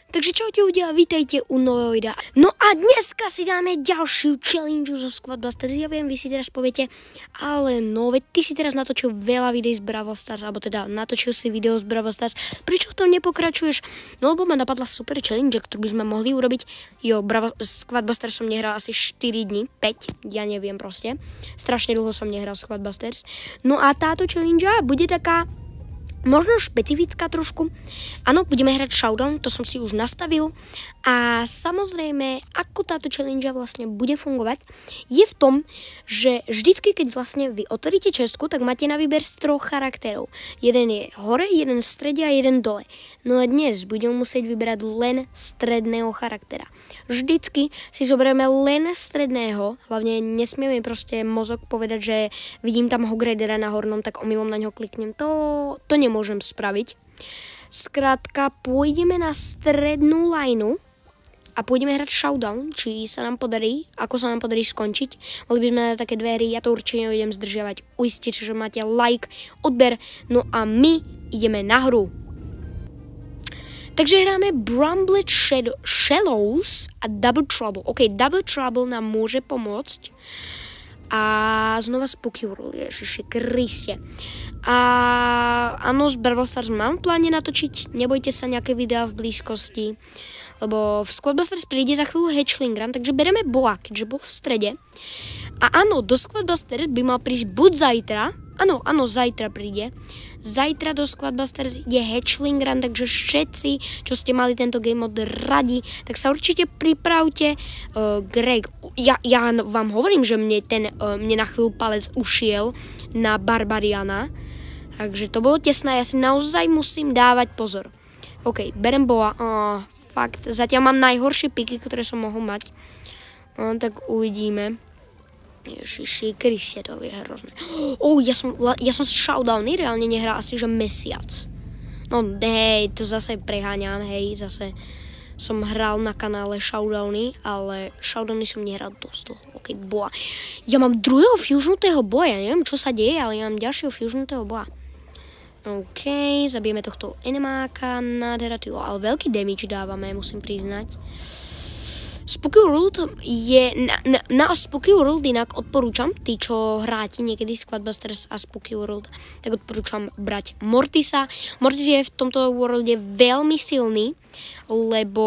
Takže čaute ľudia, vítajte u nového videa. No a dneska si dáme ďalšiu challenge zo Squad Busters. Ja viem, vy si teraz poviete, ale no, veď ty si teraz natočil veľa videí z Brawl Stars, alebo teda natočil si video z Brawl Stars. Prečo v tom nepokračuješ? No lebo ma napadla super challenge, ktorú by sme mohli urobiť. Jo, Squad Busters som nehral asi 4 dní, 5, ja neviem proste. Strašne dlho som nehral Squad Busters. No a táto challenge bude taká možno špecifická trošku. Áno, budeme hrať Showdown, to som si už nastavil. A samozrejme, ako táto challenge vlastne bude fungovať, je v tom, že vždycky, keď vlastne vy otvoríte čestku, tak máte na výber z 3 charakterov. Jeden je hore, jeden v strede a jeden dole. No a dnes budeme musieť vybrať len stredného charaktera. Vždycky si zoberieme len stredného, hlavne nesmieme proste mozog povedať, že vidím tam Hogradera na hornom, tak omylom na ňo kliknem. To nemôžem spraviť. Skrátka, pôjdeme na strednú lineu a pôjdeme hrať Showdown, či sa nám podarí, ako sa nám podarí skončiť. Mohli by sme na také dve hry, ja to určite nebudem zdržiavať. Uistite, že máte like, odber, no a my ideme na hru. Takže hráme Bramble Shallows a Double Trouble. OK, Double Trouble nám môže pomôcť. A znova Spooky World, Ježiši Kriste. A áno, z Brawl Stars mám v pláne natočiť, nebojte sa, nejaké videá v blízkosti, lebo v Squad Busters príde za chvíľu Hatchling Run, takže bereme Boa, keďže bol v strede. A áno, do Squad Busters by mal prísť buď zajtra, áno, zajtra príde. Zajtra do Squad Busters je Hatchling Run, takže všetci, čo ste mali tento game mod radi, tak sa určite pripravte. Greg, ja vám hovorím, že mne na chvíľu palec ušiel na Barbariana, takže to bolo tesné, ja si naozaj musím dávať pozor. OK, berem Boa, fakt, zatiaľ mám najhoršie piky, ktoré som mohol mať, tak uvidíme. Ježiši Kriste, to je hrozné. Ja som Showdowny reálne nehral asi že mesiac. No hej, to zase preháňam, hej, zase som hral na kanále Showdowny, ale Showdowny som nehral dosť dlho. OK, Boa. Ja mám druhého fusionutého boja, neviem čo sa deje, ale ja mám ďalšieho fusionutého boja. OK, zabijeme tohto enemáka, nádhera, ale veľký damage dávame, musím priznať. Spooky World je, na Spooky World inak odporúčam, tí, čo hráte niekedy Squad Busters a Spooky World, tak odporúčam brať Mortisa. Mortis je v tomto worlde veľmi silný, lebo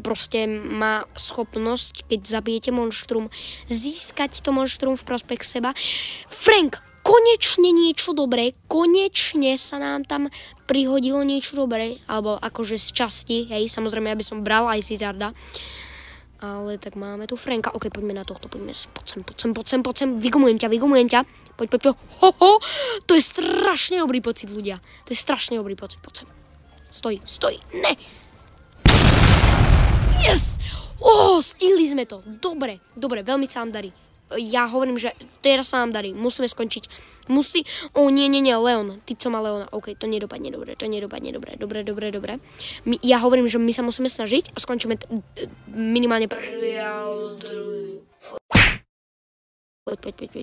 proste má schopnosť, keď zabijete monštrum, získať to monštrum v prospech seba. Frank, konečne niečo dobré, konečne sa nám tam prihodilo niečo dobré, alebo akože z časti, hej, samozrejme, aby som bral aj z Wizarda. Ale tak máme tu Franka. OK, poďme na tohto, poďme. Poď sem. Vygomujem ťa. Poď. Hoho, to je strašne dobrý pocit, ľudia. To je strašne dobrý pocit, poď sem. Stoj, ne. Yes! Stihli sme to. Dobre, veľmi sa nám darí. Ja hovorím, že teraz sa nám darí. Musíme skončiť. Nie, Leon. Typ, co má Leona. OK, to nedopadne dobre. Dobre. Ja hovorím, že my sa musíme snažiť a skončíme minimálne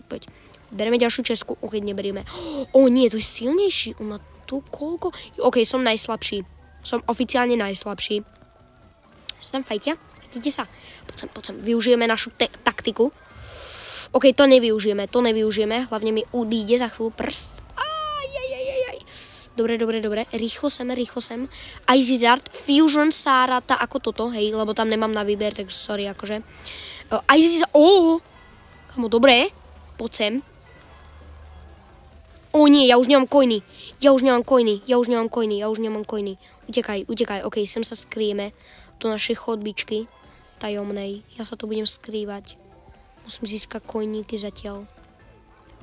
Poď. Bereme ďalšiu česku. OK, neberieme. Nie, to je silnejší. On má tu koľko? OK, som najslabší. Som oficiálne najslabší. Čo tam fajtia? Chytíte sa. Poď sem. Využijeme našu taktiku. OK, to nevyužijeme, hlavne mi udíde za chvíľu prst. Dobre, rýchlo sem. Ice Wizard, Fusion sa ráta ako toto, hej, lebo tam nemám na výber, takže sorry, akože. Ice Wizard, kamo, dobre, poď sem. Nie, ja už nemám coiny. Utekaj, OK, sem sa skryjeme do našej chodbičky tajomnej, ja sa tu budem skrývať. Musím získať kojníky zatiaľ.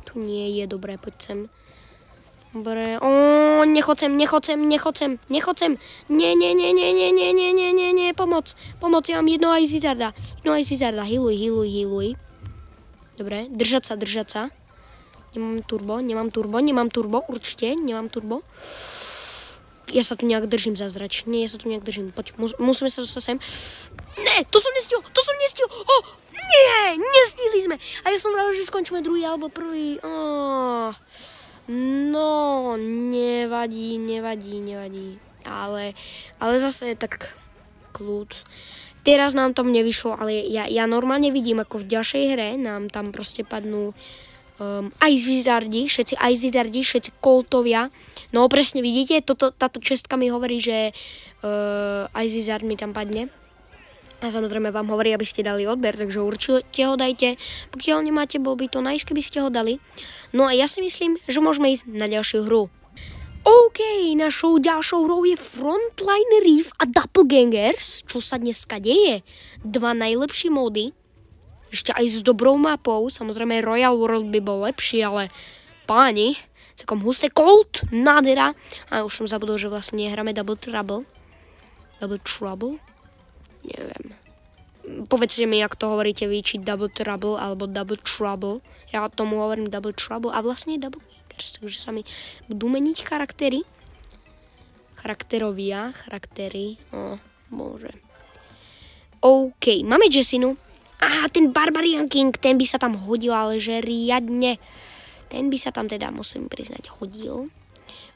Tu nie je dobré, poď sem. Dobre, nechoď sem. Nie, pomoc, ja mám jedno Ice Wizarda, healuj. Dobre, držať sa. Nemám turbo, určite, nemám turbo. Ja sa tu nejak držím zázrač. Poď, musíme sa dostať sem. Ne, to som nestihol. Nie, nestihli sme. A ja som vravil, že skončíme druhý alebo prvý. No, nevadí. Ale zase tak kľud. Teraz nám tam nevyšlo, ale ja normálne vidím, ako v ďalšej hre nám tam proste padnú Ice Wizardi, všetci Coltovia. No presne vidíte, táto čestka mi hovorí, že Ice Wizard mi tam padne. A samozrejme vám hovorí, aby ste dali odber, takže určite ho dajte. Pokiaľ nemáte, bol by to nice, keby ste ho dali. No a ja si myslím, že môžeme ísť na ďalšiu hru. OK, našou ďalšou hrou je Frontline Reef a Doppelgangers. Čo sa dneska deje? 2 najlepšie módy. Ešte aj s dobrou mapou. Samozrejme Royal World by bol lepší, ale páni, takom husté Colt, nádhera. A už som zabudol, že vlastne hráme Double Trouble. Double Trouble? Neviem. Povedzte mi, jak to hovoríte vy, či Double Trouble alebo Double Trouble. Ja tomu hovorím Double Trouble a vlastne Double Gangers, takže sa mi budú meniť charaktery. Charaktery. Bože. OK, máme Jessinu. Ten Barbarian King, ten by sa tam hodil, ale že riadne. Ten by sa tam teda, musím priznať, hodil.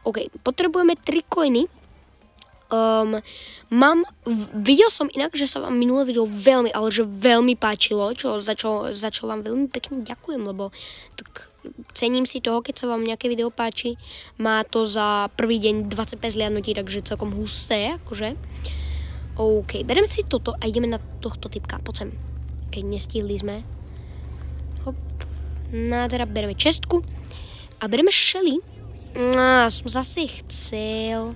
OK, potrebujeme 3 coiny. Videl som inak, že sa vám minulé video veľmi, ale že veľmi páčilo, za čo vám veľmi pekne ďakujem, lebo tak cením si toho, keď sa vám nejaké video páči. Má to za prvý deň 25 zliadnutí, takže celkom husté, akože. OK, bereme si toto a ideme na tohto typka, poď sem. Keď nestihli sme. Hop. Nádhera, bereme čestku a bereme Shelly. Som zase chcel...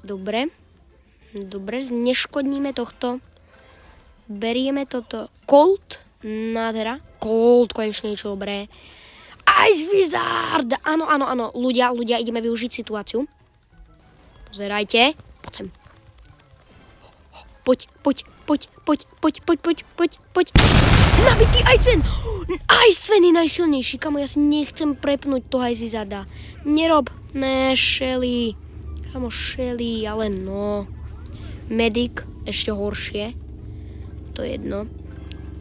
Dobre, zneškodníme tohto. Berieme toto. Colt, nádhera. Colt, konečne niečo dobré. Ice Wizard! Áno. Ľudia, ideme využiť situáciu. Pozerajte. Poď sem. Poď. Nabitý Iceman! Iceman je najsilnejší, kamo, ja si nechcem prepnúť toho Ice Wizarda. Nerob. Ne, Shelly. Kamo, Shelly, ale no. Medic, ešte horšie. To je jedno.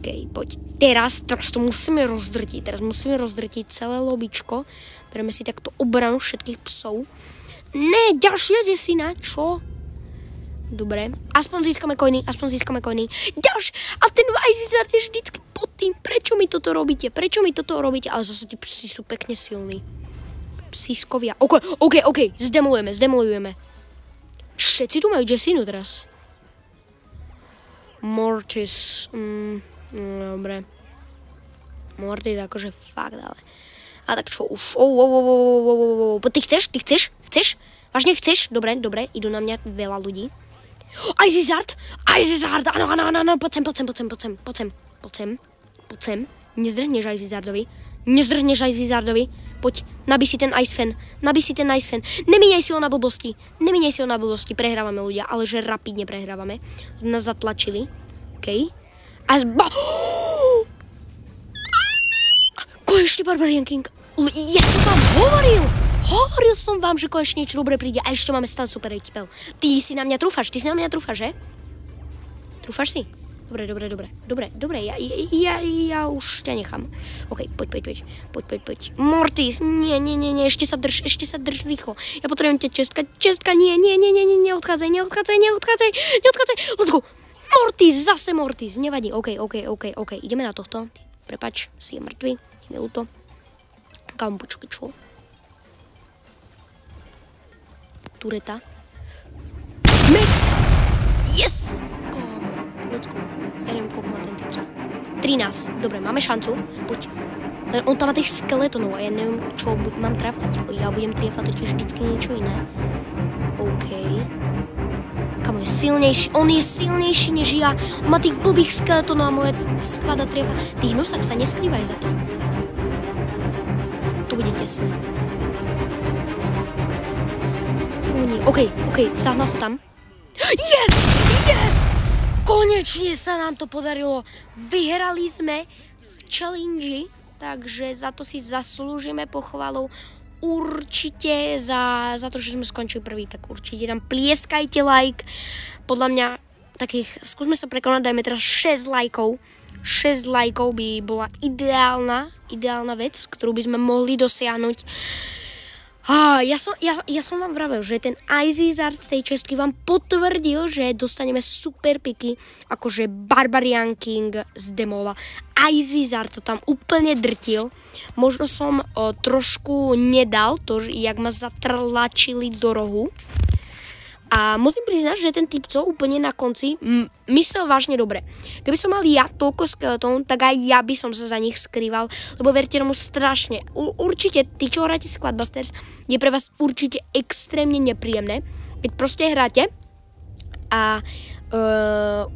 OK, poď. Teraz to musíme rozdrtiť. Teraz musíme rozdrtiť celé lobičko. Bereme si takto obranu všetkých psov. Ne, ďalšia Jessina, čo? Dobre, aspoň získame coiny. Ďalšie, a ten Ice Wizard je vždycky pod tým. Prečo mi toto robíte? Ale zase tí psi sú pekne silní. Psískovia. OK, zdemolujeme. Všetci tu majú Jessinu teraz. Mortis. Dobre. Mortis akože fakt, ale... A tak čo už? Ty chceš? Vážne chceš? Dobre, idú na mňa veľa ľudí. Ice Wizard, áno, poď sem. Nezdrhneš Ice Wizardovi. Poď, nabij si ten Ice Fan. Nemíňaj si ho na blbosti. Prehrávame ľudia, ale že rapidne prehrávame. Nás zatlačili. OK. Konečne Barbarian King. Ja som vám Hovoril som vám, že konečne niečo dobre príde a ešte máme stále super rate spell. Ty si na mňa trúfaš, že? Trúfaš si? Dobre, ja už ťa nechám. OK, poď. Mortis, nie, ešte sa drž rýchlo. Ja potrebujem ťa čestka, nie, neodchádzaj. Let's go. Zase Mortis, nevadí. OK, ideme na tohto. Prepač, si je mŕtvy, je ľúto. Kam, počkaj, čo? Tureta. Max! Yes! Let's go. Ja neviem, koľko má ten typca. 13. Dobre, máme šancu. Poď. On tam má tých skeletonov a ja neviem, čo mám trafať. Ja budem trafať totiž vždycky niečo iné. OK. Kamo je silnejší. On je silnejší než ja. On má tých blbých skeletonov a moje skvada trefa. Ty hnusak sa neskrývaj za to. Tu bude tesne. OK, zahnal sa tam. Yes! Konečne sa nám to podarilo. Vyhrali sme v challenge, takže za to si zaslúžime pochvalu. Určite za to, že sme skončili prvý, tak určite tam plieskajte like. Podľa mňa takých, skúsme sa prekonať, dajme teraz 6 lajkov. 6 lajkov by bola ideálna vec, ktorú by sme mohli dosiahnuť. Ja som vám vravel, že ten Ice Wizard z tej česky vám potvrdil, že dostaneme super piky, akože Barbarian King z demova. Ice Wizard to tam úplne drtil. Možno som trošku nedal to, jak ma zatrlačili do rohu. A musím priznať, že ten typco úplne na konci myslel vážne dobre. Keby som mal ja toľko skeletón, tak aj ja by som sa za nich skrýval, lebo verte tomu strašne. Určite, tí, čo hráte Squadbusters, je pre vás určite extrémne nepríjemné, keď proste hráte a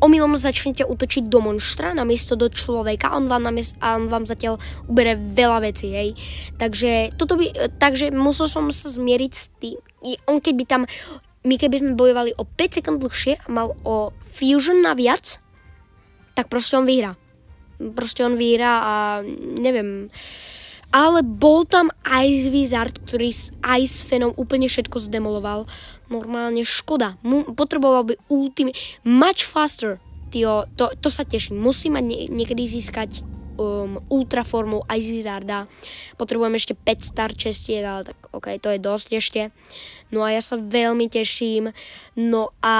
omylom začnete útočiť do monštra namiesto do človeka, on vám zatiaľ ubere veľa vecí, hej. Takže musel som sa zmieriť s tým. On keby tam my keby sme bojovali o 5 sekúnd dlhšie a mal o fusion naviac, tak proste on vyhrá. Proste on vyhrá a neviem. Ale bol tam Ice Wizard, ktorý s Ice Fanom úplne všetko zdemoloval. Normálne škoda. Potreboval by much faster. Tyjo, to sa teším. Musím mať niekedy získať ultraformu Ice Wizarda. Potrebujem ešte 5 star čestiek, ale tak ok, to je dosť ešte. No a ja sa veľmi teším. No a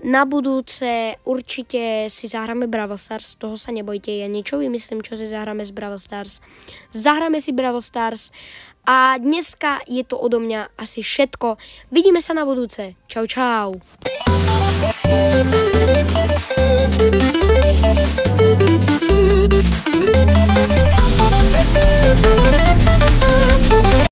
na budúce určite si zahráme Brawl Stars, toho sa nebojte, ja niečo vymyslím, čo si zahráme z Brawl Stars. Zahráme si Brawl Stars a dneska je to odo mňa asi všetko. Vidíme sa na budúce. Čau, čau. Thank you.